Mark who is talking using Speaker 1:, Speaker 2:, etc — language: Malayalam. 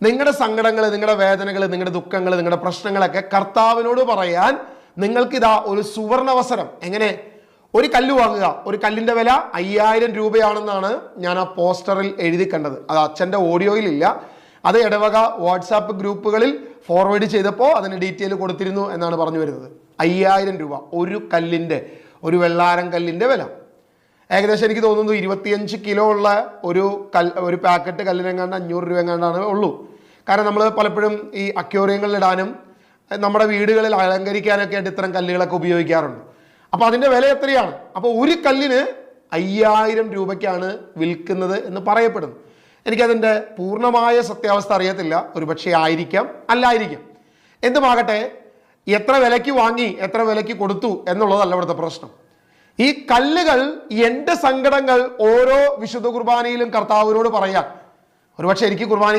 Speaker 1: നിങ്ങളുടെ സങ്കടങ്ങൾ, നിങ്ങളുടെ വേദനകൾ, നിങ്ങളുടെ ദുഃഖങ്ങൾ, നിങ്ങളുടെ പ്രശ്നങ്ങളൊക്കെ കർത്താവിനോട് പറയാൻ നിങ്ങൾക്കിതാ ഒരു സുവർണവസരം. എങ്ങനെ? ഒരു കല്ല് വാങ്ങുക. ഒരു കല്ലിന്റെ വില 5000 രൂപയാണെന്നാണ് ഞാൻ ആ പോസ്റ്ററിൽ എഴുതി കണ്ടത്. അത് അച്ഛൻ്റെ ഓഡിയോയിലില്ല. അത് ഇടവക വാട്സാപ്പ് ഗ്രൂപ്പുകളിൽ ഫോർവേഡ് ചെയ്തപ്പോൾ അതിന് ഡീറ്റെയിൽ കൊടുത്തിരുന്നു എന്നാണ് പറഞ്ഞു വരുന്നത്. 5000 രൂപ ഒരു കല്ലിൻ്റെ, ഒരു വെള്ളാരം കല്ലിൻ്റെ വില. ഏകദേശം എനിക്ക് തോന്നുന്നു 25 കിലോ ഉള്ള ഒരു പാക്കറ്റ് കല്ലിനെങ്ങാണ്ട് 500 രൂപ എങ്ങാണ്ടാണ് ഉള്ളൂ. കാരണം നമ്മൾ പലപ്പോഴും ഈ അക്വേറിയങ്ങളിലിടാനും നമ്മുടെ വീടുകളിൽ അലങ്കരിക്കാനൊക്കെ ആയിട്ട് ഇത്തരം കല്ലുകളൊക്കെ ഉപയോഗിക്കാറുണ്ട്. അപ്പോൾ അതിൻ്റെ വില എത്രയാണ്? അപ്പോൾ ഒരു കല്ലിന് 5000 രൂപയ്ക്കാണ് വിൽക്കുന്നത് എന്ന് പറയപ്പെടുന്നു. എനിക്കതിൻ്റെ പൂർണ്ണമായ സത്യാവസ്ഥ അറിയത്തില്ല. ഒരുപക്ഷെ ആയിരിക്കാം, അല്ലായിരിക്കാം. എന്തുമാകട്ടെ, എത്ര വിലയ്ക്ക് വാങ്ങി എത്ര വിലയ്ക്ക് കൊടുത്തു എന്നുള്ളതല്ല ഇവിടുത്തെ പ്രശ്നം. ഈ കല്ലുകൾ എൻ്റെ സങ്കടങ്ങൾ ഓരോ വിശുദ്ധ കുർബാനയിലും കർത്താവിനോട് പറയാൻ, ഒരുപക്ഷെ എനിക്ക് കുർബാന